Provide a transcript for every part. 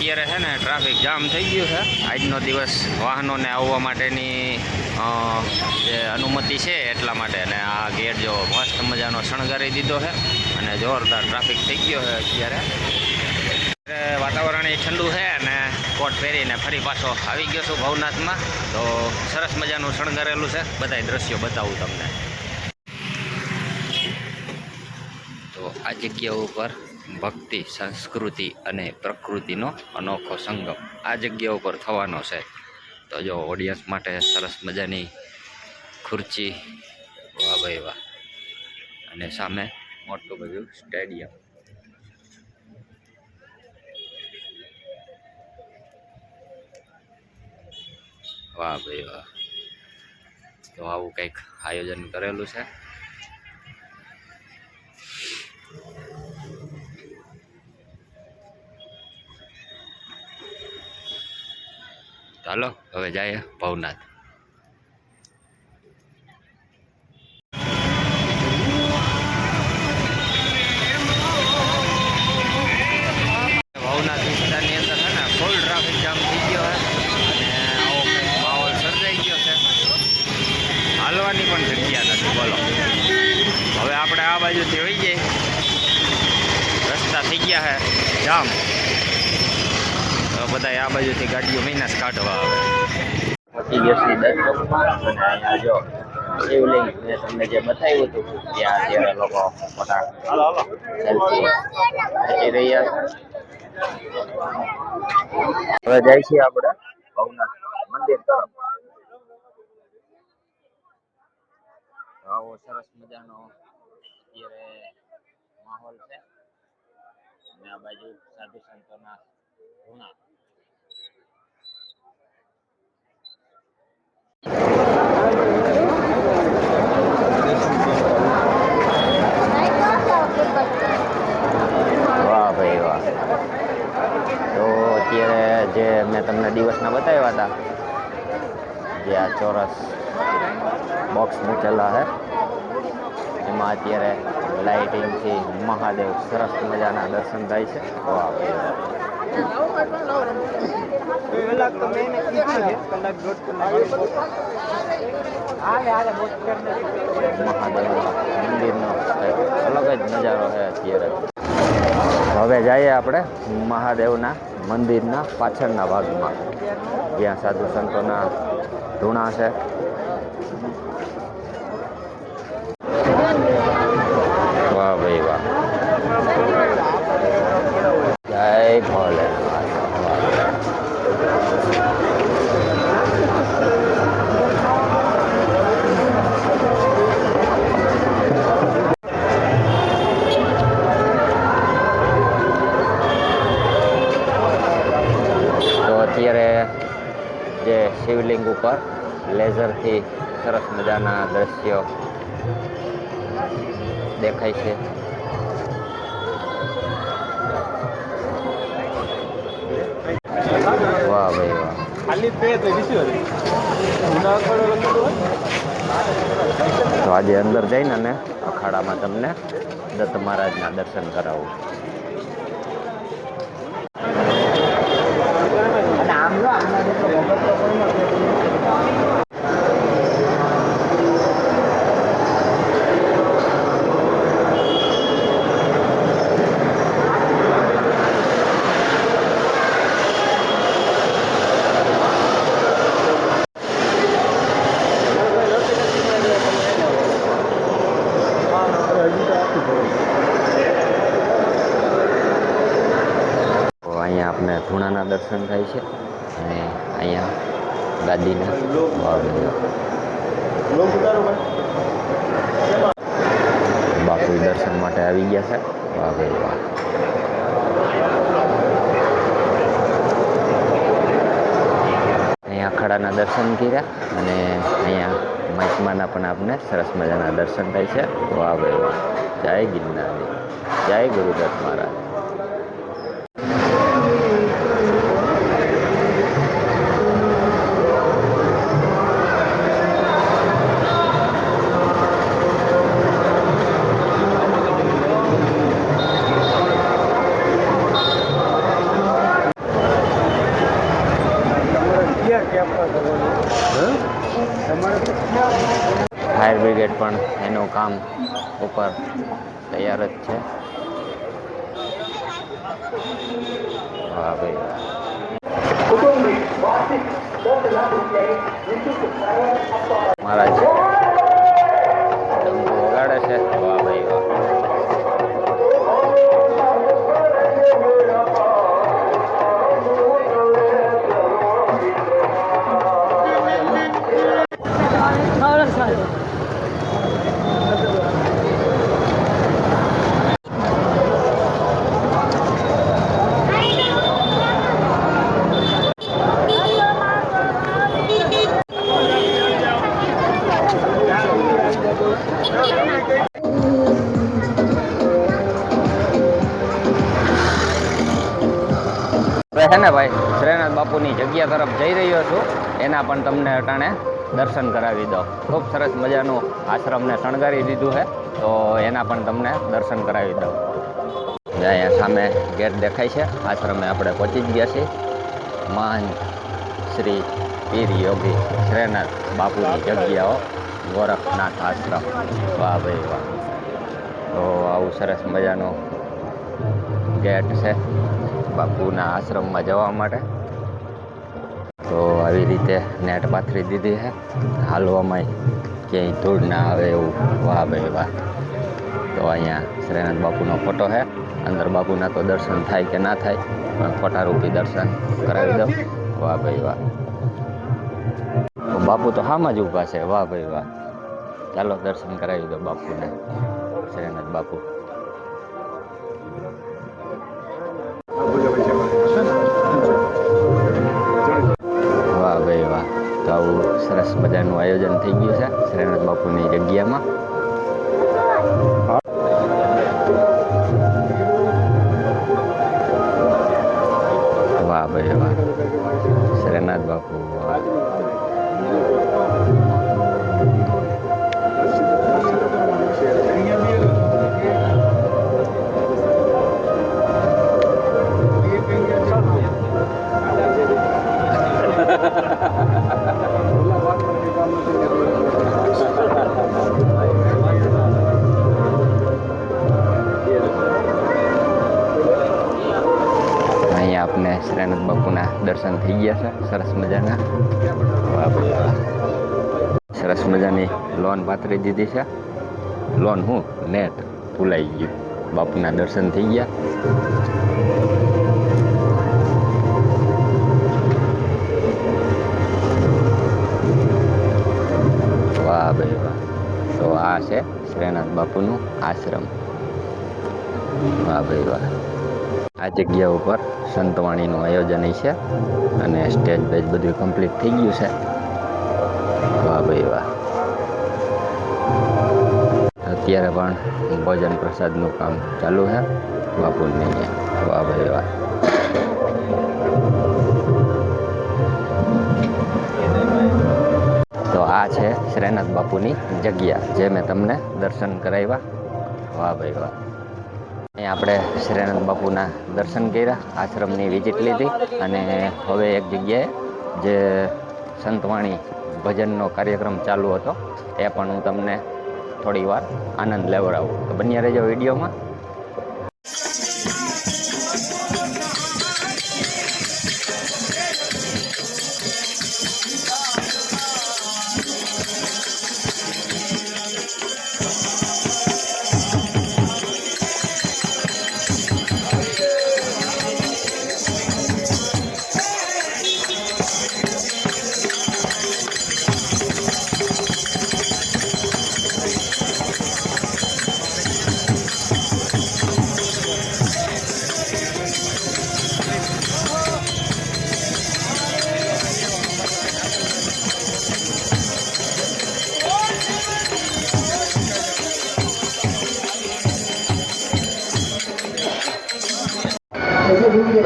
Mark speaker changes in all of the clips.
Speaker 1: અત્યારે છે ને ટ્રાફિક જામ થઈ ગયું છે. આજનો દિવસ વાહનોને આવવા માટેની જે અનુમતિ છે એટલા માટે. અને આ ગેટ જો મસ્ત મજાનો શણગારી દીધો છે અને જોરદાર ટ્રાફિક થઈ ગયો છે અત્યારે. વાતાવરણ એ ઠંડુ છે અને કોટ પહેરીને ફરી પાછો આવી ગયો છું ભવનાથમાં. તો સરસ મજાનું શણગારેલું છે, બધાય દ્રશ્યો બતાવું તમને. તો આ જગ્યા ઉપર ભક્તિ, સંસ્કૃતિ અને પ્રકૃતિનો અનોખો સંગમ આ જગ્યા ઉપર થવાનો છે. તો જો ઓડિયન્સ માટે સરસ મજાની ખુરચી, વાહ ભાઈ વાહ, અને સામે મોટું બધું સ્ટેડિયમ. વાહ ભાઈ વાહ. તો આવું કંઈક આયોજન કરેલું છે. ચાલો હવે જાય ભવનાથ. ભવનાથ વિસ્તારની અંદર છે ને ફૂલ ટ્રાફિક જામ થઈ ગયો છે અને આવો કંઈક માહોલ સર્જાઈ ગયો છે. હાલવાની પણ જગ્યા નથી બોલો. હવે આપણે આ બાજુથી વહી જઈએ, રસ્તા થઈ ગયા છે જામ. તો બધા આ બાજુથી ગાડીઓ મહિના કાઢવા આવે. પહોંચી ગયો છે દસ ચોકમાં અને અહીંયા જો શિવલિંગ મેં તમને જે બતાવ્યું હતું ત્યાં અત્યારે લોકો ફોટા સેલ્ફી ખેંચી રહ્યા. હવે જાય છીએ આપણે ભવનાથ મંદિર તરફ. આવો સરસ મજાનો અત્યારે માહોલ છે અને આ બાજુ સાધુ સંતોના ધૂણા. વાહ ભાઈ વાહ. તો અત્યારે જે મેં તમને દિવસના બતાવ્યા હતા, જે આ ચોરસ બોક્સ મૂકેલા છે એમાં અત્યારે લાઇટિંગથી મહાદેવ સરસ મજાના દર્શન થાય છે. વાહ ભાઈ વાહ. મહાદેવના મંદિરનો અલગ જ નજારો છે અત્યારે. હવે જઈએ આપણે મહાદેવના મંદિરના પાછળના ભાગમાં, જ્યાં સાધુ સંતોના ધૂણા છે. વાહ ભાઈ વાહ. જય ભોલેનાથ. તો અત્યારે જે શિવલિંગ ઉપર લેઝરથી સરસ મજાના દ્રશ્યો દેખાય છે. વાહ ભાઈ વાહ. તો આજે અંદર જઈને અને અખાડામાં તમને દત્ત મહારાજના દર્શન કરાવું. અહીંયા આપણે ધૂણાના દર્શન થાય છે અને અહીંયા ગાદીના બાપુ દર્શન માટે આવી ગયા છે. વાહ ભાઈ વાહ. અહીંયા અખાડાના દર્શન કર્યા અને અહીંયા મહિમાના પણ આપણે સરસ મજાના દર્શન થાય છે. વાહ ભાઈ વાહ. જય ગિરનારી, જય ગુરુદત્ત મહારાજ. ફાયર બ્રિગેડ પણ એનું કામ ઉપર તૈયાર જ છે. વાહ ભાઈ મહારાજ ડંકો વગાડે છે. વાહ ભાઈ વાહ. છે ને ભાઈ શ્રીનાથ બાપુની જગ્યા તરફ જઈ રહ્યો છું. એના પણ તમને અટાણે દર્શન કરાવી દો. ખૂબ સરસ મજાનું આશ્રમને શણગારી દીધું છે, તો એના પણ તમને દર્શન કરાવી દઉં. અહીંયા સામે ગેટ દેખાય છે. આશ્રમે આપણે પહોંચી જ ગયા છીએ. મહાન શ્રી પીર યોગી શ્રીનાથ બાપુની જગ્યાઓ ગોરખનાથ આશ્રમ. વાહ ભાઈ વાહ. તો આવું સરસ મજાનું ગેટ છે બાપુના આશ્રમમાં જવા માટે. તો આવી રીતે નેટ પાથરી દીધી છે, હાલવામાં ક્યાંય ધૂળ ના આવે એવું. વાહ ભાઈ વાહ. તો અહીંયા શ્રીનાથ બાપુનો ફોટો છે. અંદર બાપુના તો દર્શન થાય કે ના થાય, પણ ફોટારૂપી દર્શન કરાવી દો. વાહ ભાઈ વાહ. બાપુ તો હામાં જ ઊભા છે. વાહ ભાઈ વાહ. ચાલો દર્શન કરાવી દો બાપુને. શ્રીનાથ બાપુ. વાહ ભાઈ વાહ. તો આવું સરસ મજાનું આયોજન થઈ ગયું છે શ્રીનાથ બાપુની જગ્યામાં. વાહ ભાઈ વાહ. શ્રીનાથ બાપુ વાહ. અહીંયા આપને શ્રીનાથ બાપુના દર્શન થઈ ગયા છે સરસ મજાના. વાહ ભાઈ વાહ. સરસ મજાની લોન પાથરી દીધી છે. લોન હું નેટ ભૂલાઈ ગયું. બાપુના દર્શન થઈ ગયા. વાહ ભાઈ વાહ. તો આ છે શ્રીનાથ બાપુનું આશ્રમ. વાહ ભાઈ વાહ. આ જગ્યા ઉપર સંતવાણીનું આયોજન છે અને સ્ટેજ બેજ બધું કમ્પ્લીટ થઈ ગયું છે. વાહ ભાઈ વાહ. અત્યારે પણ ભોજન પ્રસાદનું કામ ચાલુ છે બાપુને અહીંયા. વાહ ભાઈ વાહ. તો આ છે શ્રીનાથ બાપુની જગ્યા, જે મેં તમને દર્શન કરાવ્યા. વાહ ભાઈ વાહ. અહીં આપણે શ્રીનાથ બાપુના દર્શન કર્યા, આશ્રમની વિઝિટ લીધી, અને હવે એક જગ્યાએ જે સંતવાણી ભજનનો કાર્યક્રમ ચાલુ હતો એ પણ હું તમને થોડી વાર આનંદ લેવડાવું. તો બન્યા રહેજો વિડીયોમાં.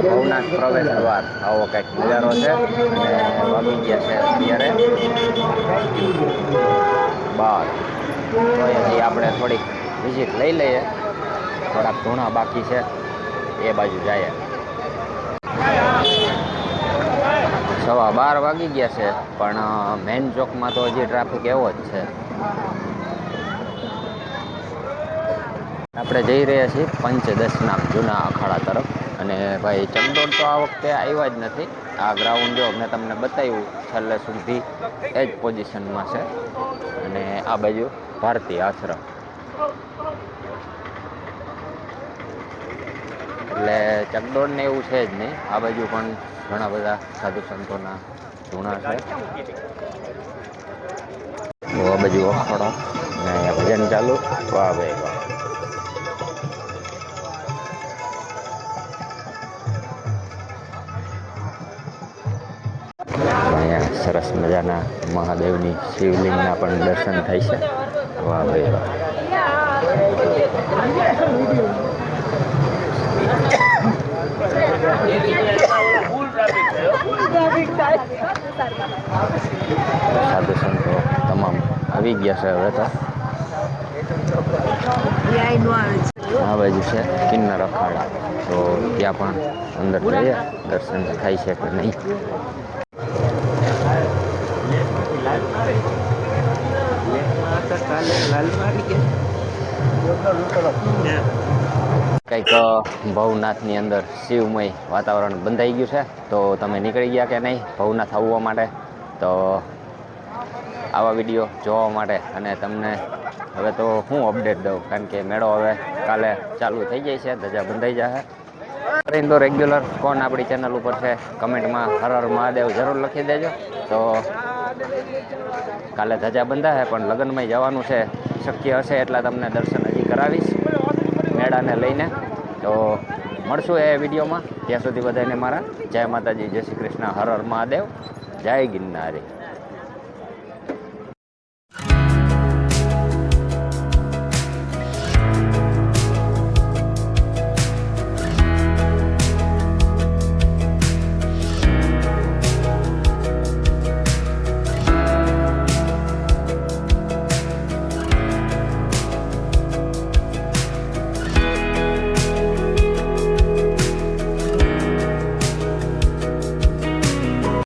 Speaker 1: ભવનાથ પ્રવેશ દ્વાર આવો કંઈક નજારો છે. અને વાગી ગયા છે અત્યારે 12. તો હજી આપણે થોડીક વિઝિટ લઈ લઈએ. થોડાક ધૂણા બાકી છે, એ બાજુ જાય. 6 12:15 વાગી ગયા છે, પણ મેઇન ચોકમાં તો હજી ટ્રાફિક એવો જ છે. આપણે જઈ રહ્યા છીએ પંચદશનામ જૂના અખાડા તરફ. અને ભાઈ ચંદોડ તો આ વખતે આવ્યા જ નથી. આ ગ્રાઉન્ડ જો મેં તમને બતાવ્યું છેલ્લે સુધી એ જ પોઝિશનમાં છે. અને આ બાજુ ભારતીય આશ્રમ. એટલે ચકડોળ ને એવું છે જ નહીં. આ બાજુ પણ ઘણા બધા સાધુ સંતોના જૂના છે. તો આ બાજુ અખાડો ને અહીંયા ભજન ચાલુ. વાહ ભાઈ વાહ. અહીંયા સરસ મજાના મહાદેવની શિવલિંગના પણ દર્શન થાય છે. વાહ ભાઈ વાહ. સાધુ સંતો તમામ આવી ગયા છે હવે તો. આ બાજુ છે કિન્નર અખાડા. તો ત્યાં પણ અંદર જઈએ દર્શન થાય છે કે નહીં. કંઈક ભવનાથની અંદર શિવમય વાતાવરણ બંધાઈ ગયું છે. તો તમે નીકળી ગયા કે નહીં ભવનાથ આવવા માટે? તો આવા વિડીયો જોવા માટે અને તમને હવે તો હું અપડેટ દઉં, કારણ કે મેળો હવે કાલે ચાલુ થઈ જાય છે, ધજા બંધાઈ જશે. તો રેગ્યુલર કોણ આપણી ચેનલ ઉપર છે કમેન્ટમાં હર હર મહાદેવ જરૂર લખી દેજો. તો કાલે ધજા બંધાશે, પણ લગ્નમાં જવાનું છે. શક્ય હશે એટલા તમને દર્શન હજી કરાવીશ મેળાને લઈને. તો મળશું એ વિડીયોમાં. ત્યાં સુધી બધાને મારા જય માતાજી, જય શ્રી કૃષ્ણ, હર હર મહાદેવ, જય ગિરનારી.